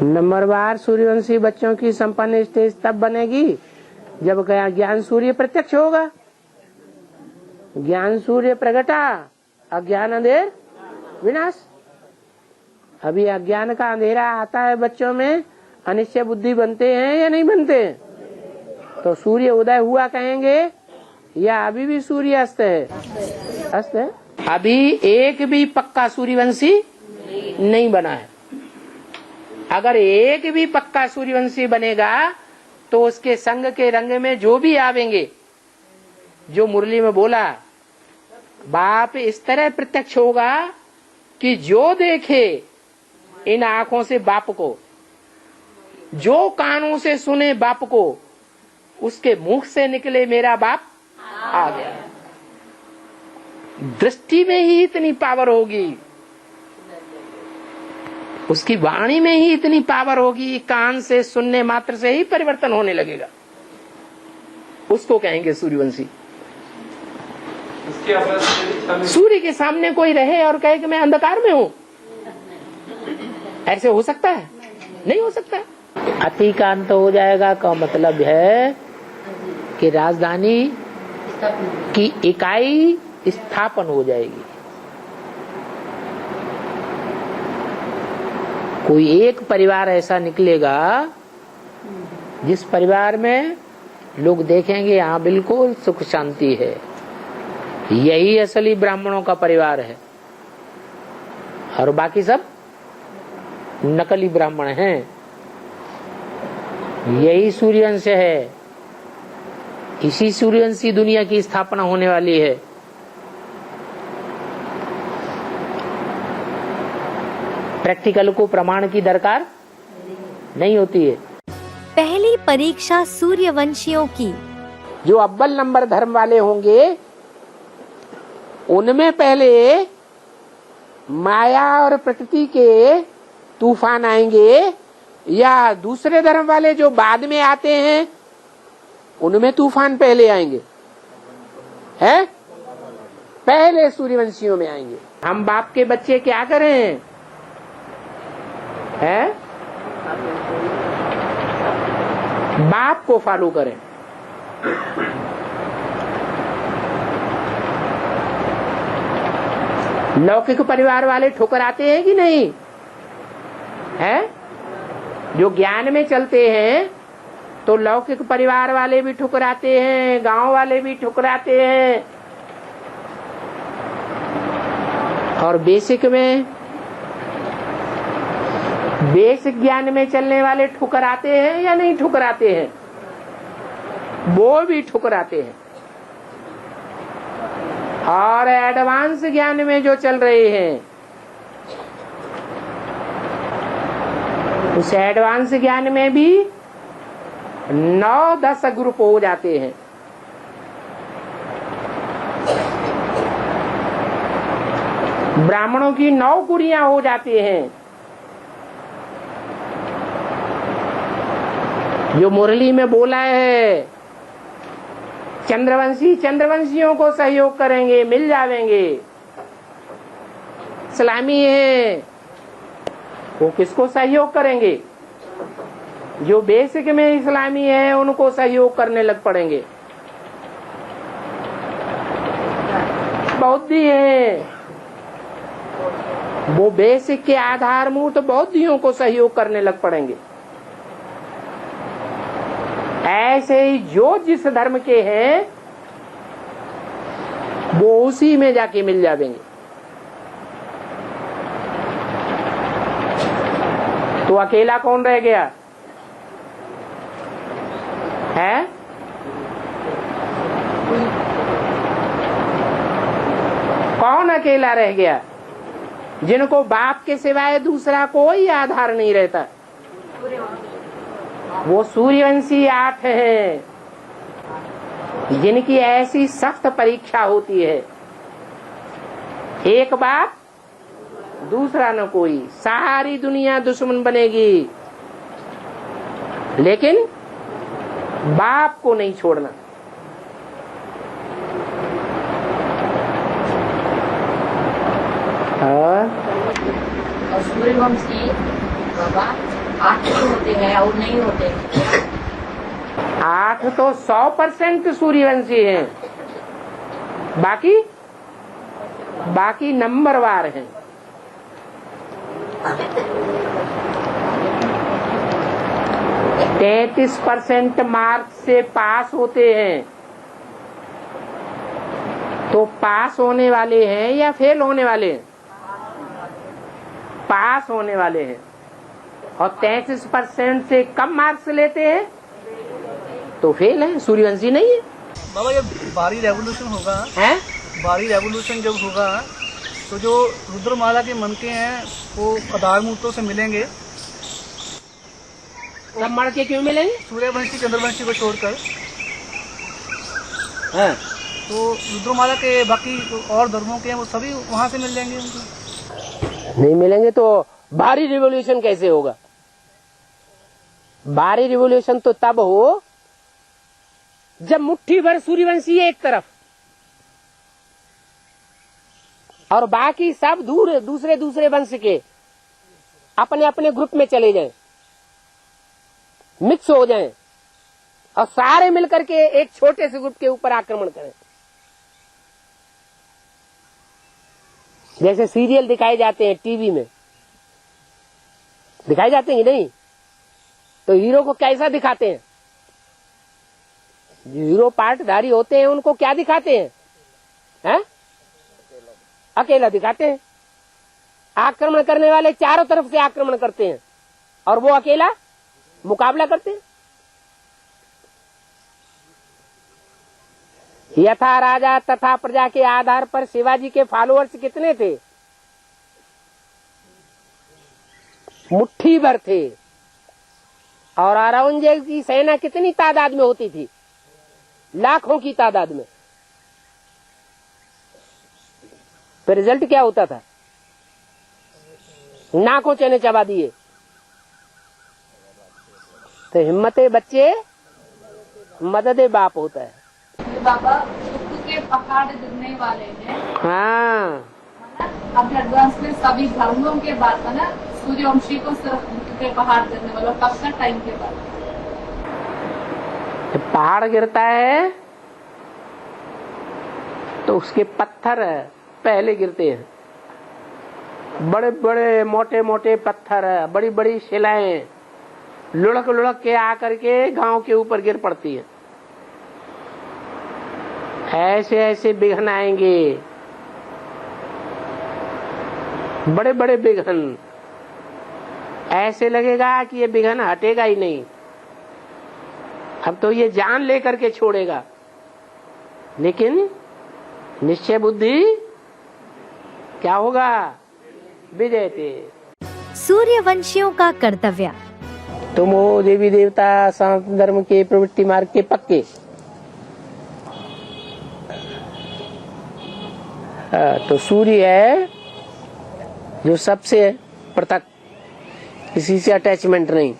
नंबरवार सूर्यवंशी बच्चों की संपन्न स्टेज तब बनेगी जब ज्ञान सूर्य प्रत्यक्ष होगा। ज्ञान सूर्य प्रगटा, अज्ञान अंधेर विनाश। अभी अज्ञान का अंधेरा आता है बच्चों में, अनिश्चय बुद्धि बनते हैं या नहीं बनते? तो सूर्य उदय हुआ कहेंगे या अभी भी सूर्य अस्त है? अस्त है। अभी एक भी पक्का सूर्यवंशी नहीं बना है। अगर एक भी पक्का सूर्यवंशी बनेगा तो उसके संग के रंग में जो भी आवेंगे, जो मुरली में बोला, बाप इस तरह प्रत्यक्ष होगा कि जो देखे इन आंखों से बाप को, जो कानों से सुने बाप को, उसके मुख से निकले मेरा बाप आ गया। दृष्टि में ही इतनी पावर होगी, उसकी वाणी में ही इतनी पावर होगी, कान से सुनने मात्र से ही परिवर्तन होने लगेगा। उसको कहेंगे सूर्यवंशी। सूर्य के सामने कोई रहे और कहे कि मैं अंधकार में हूँ, ऐसे हो सकता है? नहीं हो सकता। अतिकांत हो जाएगा का मतलब है कि राजधानी की इकाई स्थापन हो जाएगी। कोई एक परिवार ऐसा निकलेगा जिस परिवार में लोग देखेंगे हाँ बिल्कुल सुख शांति है, यही असली ब्राह्मणों का परिवार है, और बाकी सब नकली ब्राह्मण हैं। यही सूर्यवंश है, इसी सूर्यवंशी दुनिया की स्थापना होने वाली है। प्रैक्टिकल को प्रमाण की दरकार नहीं होती है। पहली परीक्षा सूर्यवंशियों की जो अव्वल नंबर धर्म वाले होंगे उनमें पहले माया और प्रकृति के तूफान आएंगे, या दूसरे धर्म वाले जो बाद में आते हैं उनमें तूफान पहले आएंगे? है पहले सूर्यवंशियों में आएंगे। हम बाप के बच्चे क्या करें? है बाप को फॉलो करें। लौकिक परिवार वाले ठुकराते हैं कि नहीं? है जो ज्ञान में चलते हैं तो लौकिक परिवार वाले भी ठुकराते हैं, गांव वाले भी ठुकराते हैं, और बेसिक ज्ञान में चलने वाले ठुकराते हैं या नहीं ठुकराते हैं? वो भी ठुकराते हैं। और एडवांस ज्ञान में जो चल रहे हैं, उस एडवांस ज्ञान में भी 9-10 ग्रुप हो जाते हैं। ब्राह्मणों की 9 कुरियां हो जाती हैं। जो मुरली में बोला है, चंद्रवंशियों को सहयोग करेंगे, मिल जावेंगे। इस्लामी है, वो किसको सहयोग करेंगे? जो बेसिक में इस्लामी है उनको सहयोग करने लग पड़ेंगे। बौद्धि है, वो बेसिक के आधारभूत बौद्धियों को सहयोग करने लग पड़ेंगे। ऐसे ही जो जिस धर्म के हैं वो उसी में जाके मिल जाएंगे। तो अकेला कौन रह गया है? कौन अकेला रह गया? जिनको बाप के सिवाय दूसरा कोई आधार नहीं रहता, वो सूर्यवंशी 8 हैं, जिनकी ऐसी सख्त परीक्षा होती है। एक बाप, दूसरा न कोई, सारी दुनिया दुश्मन बनेगी, लेकिन बाप को नहीं छोड़ना। और सूर्यवंशी बाबा 8 होते हैं और नहीं होते? 8 तो 100% सूर्यवंशी हैं, बाकी नंबरवार हैं। हाँ। 33% मार्क्स से पास होते हैं। तो पास होने वाले हैं या फेल होने वाले हैं? पास होने वाले हैं। और 33% से कम मार्क्स लेते हैं तो फेल है, सूर्यवंशी नहीं है। बाबा जब भारी रेवोल्यूशन होगा, हैं? भारी रेवोल्यूशन जब होगा तो जो रुद्रमाला के मनके हैं वो आधार मूर्तों से मिलेंगे। सब मणके क्यों मिलेंगे? सूर्यवंशी चंद्रवंशी को छोड़कर। हाँ। तो रुद्रमाला के बाकी और धर्मों के हैं वो सभी वहाँ से मिल जाएंगे उनको। नहीं मिलेंगे तो भारी रिवॉल्यूशन कैसे होगा? भारी रिवॉल्यूशन तो तब हो जब मुट्ठी भर सूर्यवंशी एक तरफ और बाकी सब दूसरे वंश के अपने अपने ग्रुप में चले जाएं, मिक्स हो जाएं और सारे मिलकर के एक छोटे से ग्रुप के ऊपर आक्रमण करें। जैसे सीरियल दिखाए जाते हैं टीवी में, दिखाए जाते हैं नहीं? तो हीरो को कैसा दिखाते हैं? जो हीरो पार्टधारी होते हैं उनको क्या दिखाते हैं? हैं? अकेला दिखाते हैं। आक्रमण करने वाले चारों तरफ से आक्रमण करते हैं और वो अकेला मुकाबला करते हैं। यथा राजा तथा प्रजा के आधार पर शिवाजी के फॉलोअर्स कितने थे? मुट्ठी भर थे। और औरंगजेब की सेना कितनी तादाद में होती थी? लाखों की तादाद में। तो रिजल्ट क्या होता था? नाकों चने चबा दिए। तो हिम्मते बच्चे, मददे बाप होता है। बाबा दुख के पहाड़ गिरने वाले हैं। हाँ, अब एडवांस में सभी धर्मों के बाद है ना, सूर्यवंशी को सिर्फ दुख के पहाड़ गिरने वाला कब का टाइम के बाद? जब पहाड़ गिरता है तो उसके पत्थर पहले गिरते हैं। बड़े बड़े मोटे मोटे पत्थर, बड़ी बड़ी शिलाएं लुढ़क लुढ़क के आकर के गांव के ऊपर गिर पड़ती है। ऐसे ऐसे बिघन आएंगे, बड़े बड़े बिघन। ऐसे लगेगा कि ये बिघन हटेगा ही नहीं। अब तो ये जान लेकर के छोड़ेगा, लेकिन निश्चय बुद्धि क्या होगा? विजयते। सूर्यवंशियों का कर्तव्य। तुम हो देवी देवता सनातन धर्म के प्रवृत्ति मार्ग के पक्के। तो सूर्य है जो सबसे पृथक, किसी से अटैचमेंट नहीं,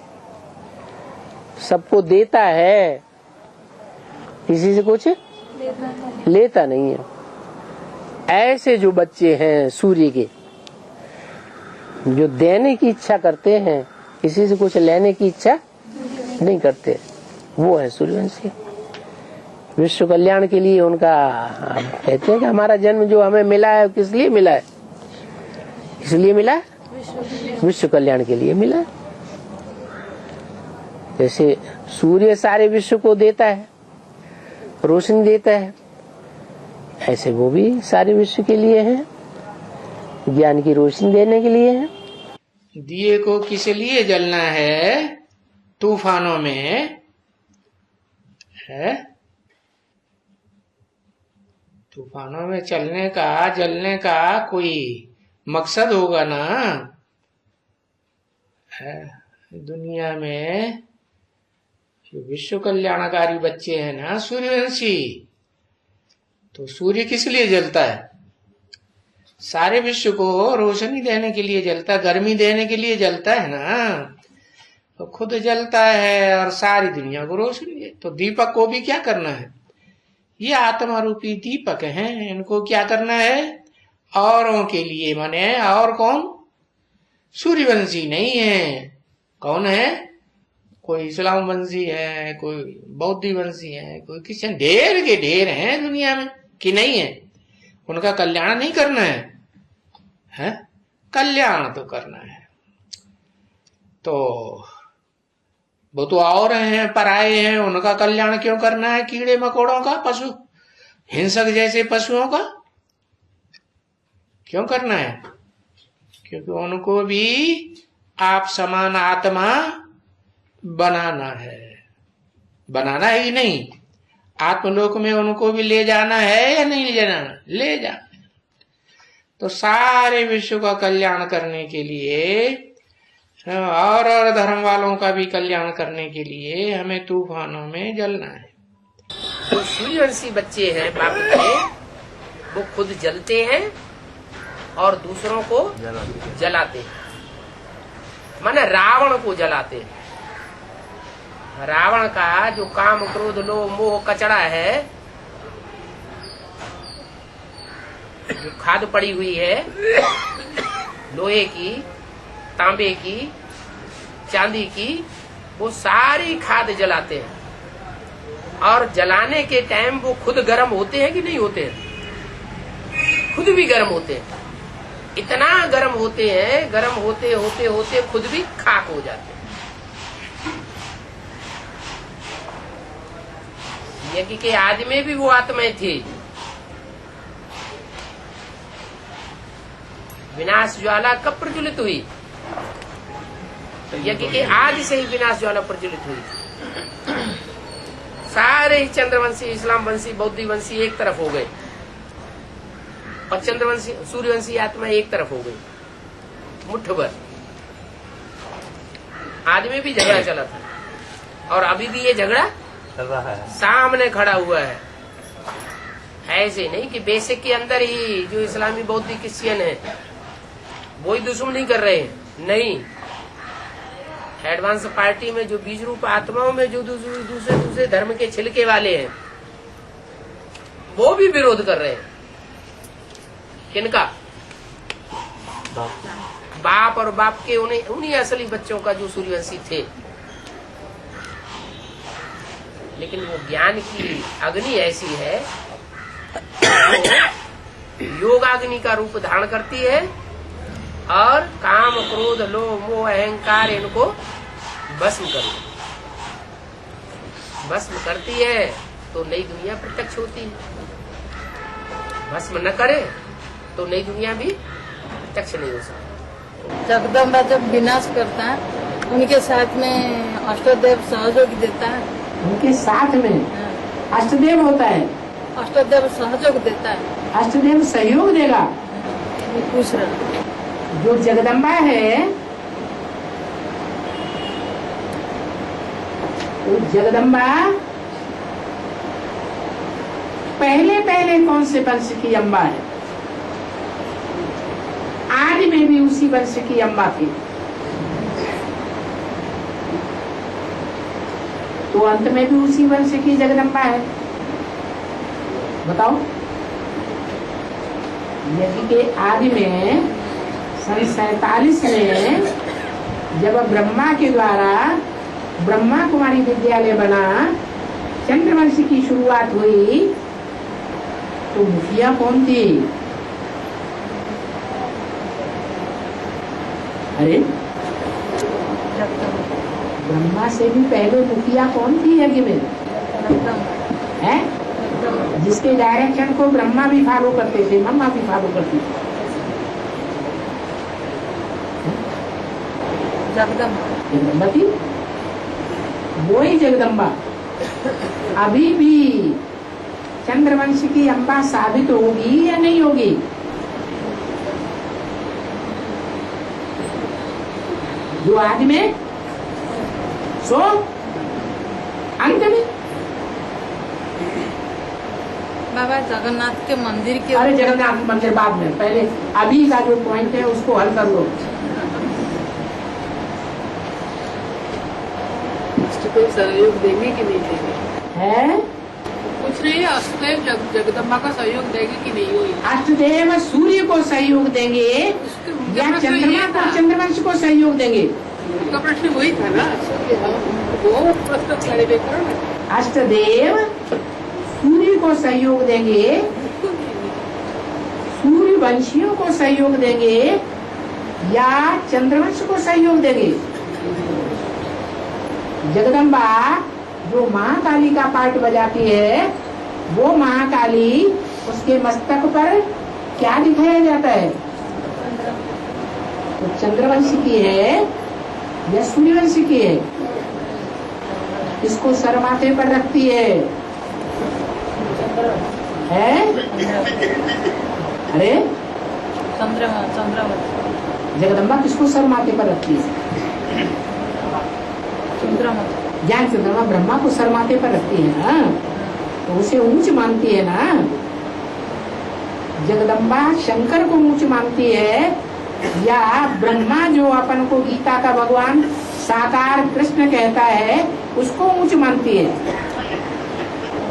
सबको देता है, किसी से कुछ लेता नहीं है। ऐसे जो बच्चे हैं सूर्य के, जो देने की इच्छा करते हैं, किसी से कुछ लेने की इच्छा नहीं करते, वो है सूर्यवंशी। विश्व कल्याण के लिए उनका, कहते हैं कि हमारा जन्म जो हमें मिला है किस लिए मिला है? इसलिए मिला, विश्व कल्याण के लिए मिला। जैसे सूर्य सारे विश्व को देता है, रोशनी देता है, ऐसे वो भी सारे विश्व के लिए है, ज्ञान की रोशनी देने के लिए है। दिए को किस लिए जलना है? तूफानों में है, तूफानों में चलने का, जलने का कोई मकसद होगा ना। है दुनिया में जो विश्व कल्याणकारी बच्चे हैं ना सूर्यवंशी, तो सूर्य किस लिए जलता है? सारे विश्व को रोशनी देने के लिए जलता है, गर्मी देने के लिए जलता है ना। तो खुद जलता है और सारी दुनिया को रोशनी दे। तो दीपक को भी क्या करना है? ये आत्मा रूपी दीपक हैं, इनको क्या करना है? औरों के लिए। माने और कौन? सूर्यवंशी नहीं है। कौन है? कोई इस्लाम वंशी है, कोई बौद्ध वंशी है, कोई क्रिश्चियन, ढेर के ढेर हैं दुनिया में, कि नहीं है? उनका कल्याण नहीं करना है, कल्याण तो करना है। तो वो तो और हैं, पराये हैं, उनका कल्याण क्यों करना है? कीड़े मकोड़ों का, पशु हिंसक जैसे पशुओं का क्यों करना है? क्योंकि उनको भी आप समान आत्मा बनाना है। बनाना है कि नहीं? आत्मलोक में उनको भी ले जाना है या नहीं ले जाना? ले जाना। तो सारे विश्व का कल्याण करने के लिए और धर्म वालों का भी कल्याण करने के लिए हमें तूफानों में जलना है। जो सूर्यवंशी बच्चे हैं बाप के, वो खुद जलते हैं और दूसरों को जलाते हैं। माने रावण को जलाते हैं। रावण का जो काम क्रोध लोभ मोह कचड़ा है, जो खाद पड़ी हुई है लोहे की, तांबे की, चांदी की, वो सारी खाद जलाते हैं। और जलाने के टाइम वो खुद गर्म होते हैं कि नहीं होते हैं? खुद भी गर्म होते हैं। इतना गर्म होते हैं, गर्म होते होते होते खुद भी खाक हो जाते हैं। यज्ञ के आदि में भी वो आत्माएं थी। विनाश ज्वाला कब प्रज्वलित हुई? तो यज्ञ के आदि से ही विनाश ज्वाला प्रज्वलित हुई। सारे ही चंद्रवंशी, इस्लाम वंशी, बौद्ध वंशी एक तरफ हो गए और चंद्रवंशी सूर्यवंशी आत्मा एक तरफ हो गई। मुट्ठ भर आदि में भी झगड़ा चला था और अभी भी ये झगड़ा कर रहा है। सामने खड़ा हुआ है। ऐसे नहीं कि बेसिक के अंदर ही जो इस्लामी बौद्ध क्रिश्चियन है वो ही दुश्मनी कर रहे हैं, नहीं। एडवांस पार्टी में जो बीज रूप आत्माओं में जो दूसरे धर्म के छिलके वाले हैं वो भी विरोध कर रहे हैं। किनका? बाप और बाप के उन्हीं असली बच्चों का जो सूर्यवंशी थे। लेकिन वो ज्ञान की अग्नि ऐसी है योगाग्नि का रूप धारण करती है और काम क्रोध लोभ मोह अहंकार इनको भस्म करती है तो नई दुनिया प्रत्यक्ष होती है। भस्म न करे तो नई दुनिया भी प्रत्यक्ष नहीं हो सकती। जगदम्बा जब विनाश करता है उनके साथ में अष्टदेव सहयोग देता है। उनके साथ में अष्टदेव होता है, अष्टदेव सहयोग देता है। अष्टदेव सहयोग देगा। पूछ रहा जो जगदम्बा है वो जगदम्बा पहले कौन से वंश की अम्बा है? आदि में भी उसी वंश की अम्बा थी, तो अंत में भी उसी वंश की जगदम्बा है। बताओ, यदि के आदि में सन 47 में जब ब्रह्मा के द्वारा ब्रह्मा कुमारी विद्यालय बना, चंद्रवंश की शुरुआत हुई, तो मुखिया कौन थी? अरे ब्रह्मा से भी पहले मुखिया कौन थी यज्ञ में? है जिसके डायरेक्शन को ब्रह्मा भी फॉलो करते थे, ब्रह्मा भी फॉलो करती थी। जगदम्बा थी, वही जगदम्बा अभी भी चंद्रवंश की अम्बा साबित होगी या नहीं होगी? जो आदि में सो अंत में। बाबा जगन्नाथ के मंदिर के, अरे जगन्नाथ मंदिर बाद में, पहले अभी का जो पॉइंट है उसको हल कर लो। कोई सहयोग देंगे कि नहीं देंगे? है कुछ नहीं, अष्टदेव जगदम्बा का सहयोग देंगे कि नहीं? हुई अष्टदेव सूर्य को सहयोग देंगे या चंद्रमा को, चंद्रवंश को सहयोग देंगे? उनका प्रश्न वही था ना, वो प्रश्न क्लैरिफाई करो ना। अष्टदेव सूर्य को सहयोग देंगे, सूर्य वंशियों को सहयोग देंगे या चंद्रवंश को सहयोग देंगे? जगदम्बा जो महाकाली का पार्ट बजाती है, वो महाकाली उसके मस्तक पर क्या दिखाया जाता है? तो चंद्रवंश की है या सूर्यवंश की है? इसको सर माथे पर रखती है? अरे चंद्रमा जगदम्बा किसको सर माथे पर रखती है? ज्ञान चंद्रमा ब्रह्मा को सर माथे पर रखती है ना, तो उसे ऊंच मानती है ना। जगदम्बा शंकर को ऊंच मानती है या ब्रह्मा जो अपन को गीता का भगवान साकार कृष्ण कहता है उसको ऊंच मानती है?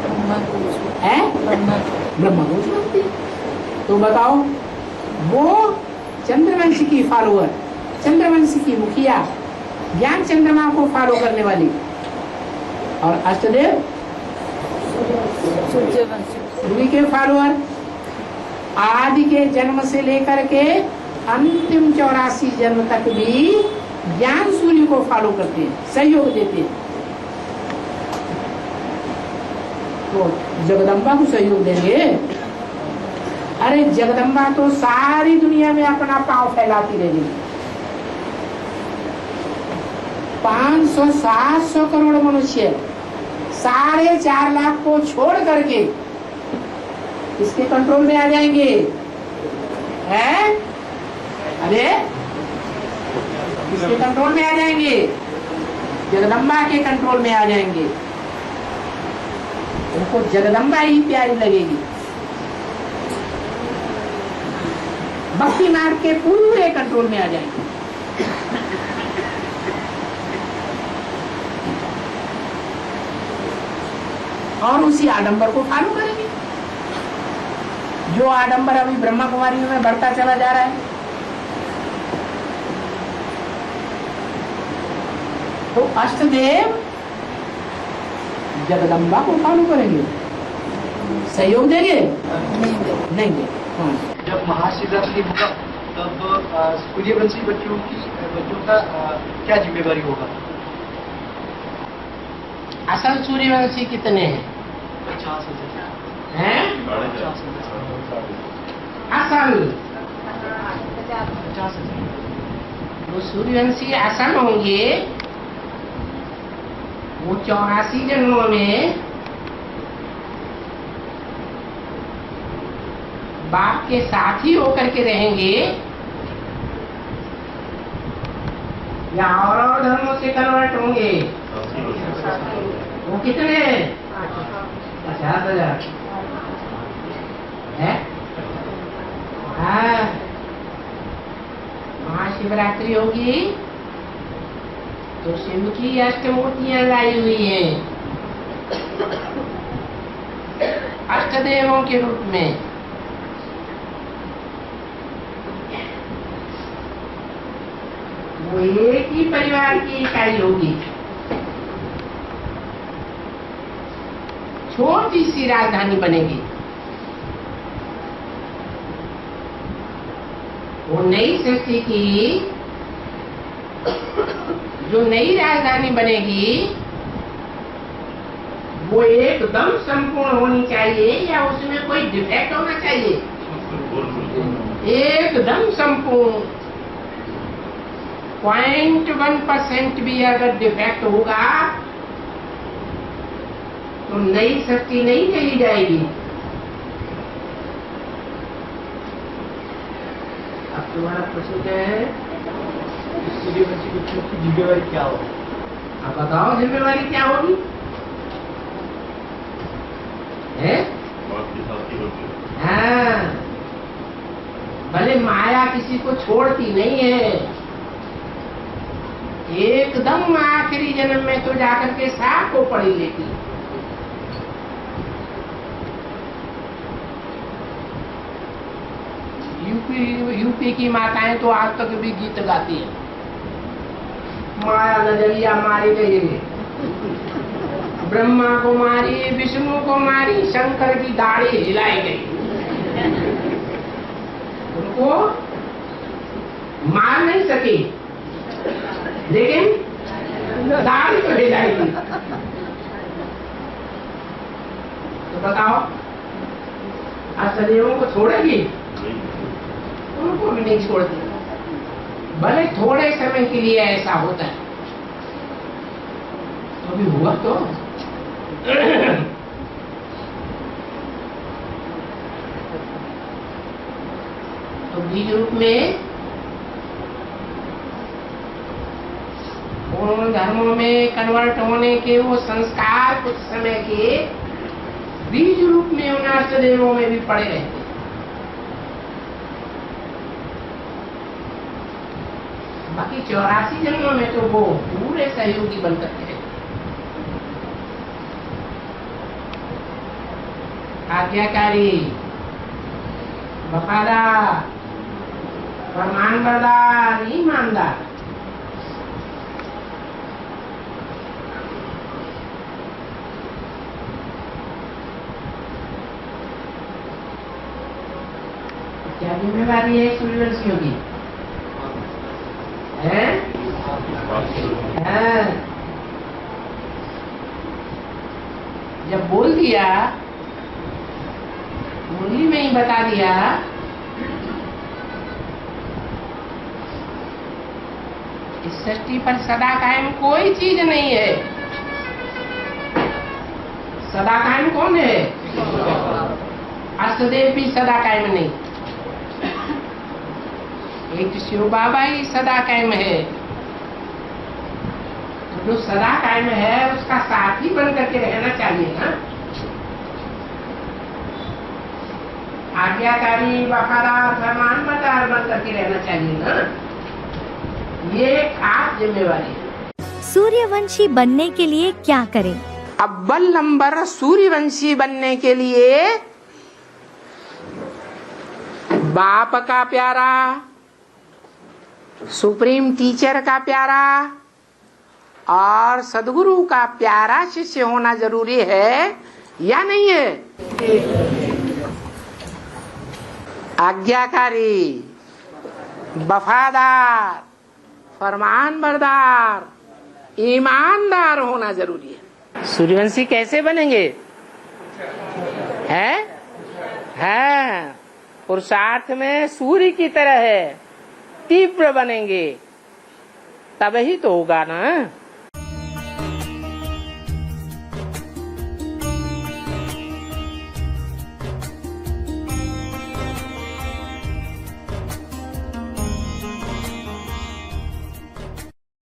ब्रह्मा को ऊंच मानती है। तो बताओ, वो चंद्रवंश की फॉलोअर, चंद्रवंश की मुखिया, ज्ञान चंद्रमा को फॉलो करने वाली, और अष्टदेव सूर्य के फॉलोअर। आदि के जन्म से लेकर के अंतिम 84 जन्म तक भी ज्ञान सूर्य को फॉलो करते हैं, सहयोग देते हैं। तो जगदम्बा को सहयोग देंगे? अरे जगदम्बा तो सारी दुनिया में अपना पांव फैलाती रहेगी। 500-700 करोड़ मनुष्य 4.5 लाख को छोड़ करके किसके कंट्रोल में आ जाएंगे? हैं? अरे किसके कंट्रोल में आ जाएंगे? जगदम्बा के कंट्रोल में आ जाएंगे। उनको जगदम्बा ही प्यारी लगेगी। भक्ति मार्ग के पूरे कंट्रोल में आ जाएंगे। और उसी आडंबर को फॉलो करेंगे जो आडंबर अभी ब्रह्मा कुमारी में बढ़ता चला जा रहा है। तो अष्टदेव जगदम्बा को फॉलो करेंगे, सहयोग देंगे नहीं दे। जब महाशिवरात्रि होगा तब सूर्यवंशी बच्चों का क्या जिम्मेवारी होगा? असल सूर्यवंशी कितने हैं? 50,000 हैं? 50,000 असल 50,000। वो सूर्यवंशी असल होंगे, वो 84 जन्मों में बाप के साथ ही होकर के रहेंगे या और धर्मों से कन्वर्ट होंगे। वो कितने? 50,000 है। हाँ, महाशिवरात्रि होगी तो शिव की अष्टमूर्तियां लाई हुई हैं अष्टदेवों के रूप में। वो एक ही परिवार की इकाई होगी। छोटी सी राजधानी बनेगी। वो नई सृष्टि की जो नई राजधानी बनेगी वो एकदम संपूर्ण होनी चाहिए या उसमें कोई डिफेक्ट होना चाहिए? एकदम संपूर्ण। 0.1% भी अगर डिफेक्ट होगा तो नई सृष्टि नहीं कही जाएगी। अब तुम्हारा प्रश्न क्या है? सूर्यवंशी बच्चों की जिम्मेवारी क्या होगी? आप बताओ जिम्मेवारी क्या होगी? है? हाँ, भले माया किसी को छोड़ती नहीं है, एकदम आखिरी जन्म में तो जाकर के साफ को पड़ी लेती। यूपी की माताएं तो आज तक भी गीत गाती हैं। माया नजरिया मारी गई, ब्रह्मा को मारी, विष्णु को मारी, शंकर की दाढ़ी हिलाई गई। उनको मार नहीं सकी लेकिन दाढ़ी तो हिलाएगी। तो बताओ अष्टदेवों को छोड़ेगी? उनको भी नहीं छोड़ती। भले थोड़े समय के लिए ऐसा होता है तो भी हुआ तो बीज रूप में उन धर्मों में कन्वर्ट होने के वो संस्कार कुछ समय के बीज रूप में उन अष्टदेवों में भी पड़े रहते हैं। बाकी 84 जन्मों में तो वो पूरे सहयोगी बनकर के आज्ञाकारी, वफादार, फरमानबरदार, ईमानदार। क्या जिम्मेवारी है सूर्यवंशियों की? है? हाँ। जब बोल दिया, मुरली में ही बता दिया, इस सृष्टि पर सदा कायम कोई चीज नहीं है। सदा कायम कौन है? अष्टदेव भी सदा कायम नहीं, एक शिव बाबा ही सदा कायम है। तो जो सदा कायम है उसका साथी बन करके रहना चाहिए ना। आज्ञाकारी, वफादार, फरमानबरदार बन करके रहना चाहिए ना, ये खास जिम्मेवारी है। सूर्यवंशी बनने के लिए क्या करें? अव्वल नंबर सूर्यवंशी बनने के लिए बाप का प्यारा, सुप्रीम टीचर का प्यारा और सदगुरु का प्यारा शिष्य होना जरूरी है या नहीं है? आज्ञाकारी, वफादार, फरमानबरदार, ईमानदार होना जरूरी है। सूर्यवंशी कैसे बनेंगे? है पुरुषार्थ में सूर्य की तरह है, तीव्र बनेंगे, तब ही तो होगा ना।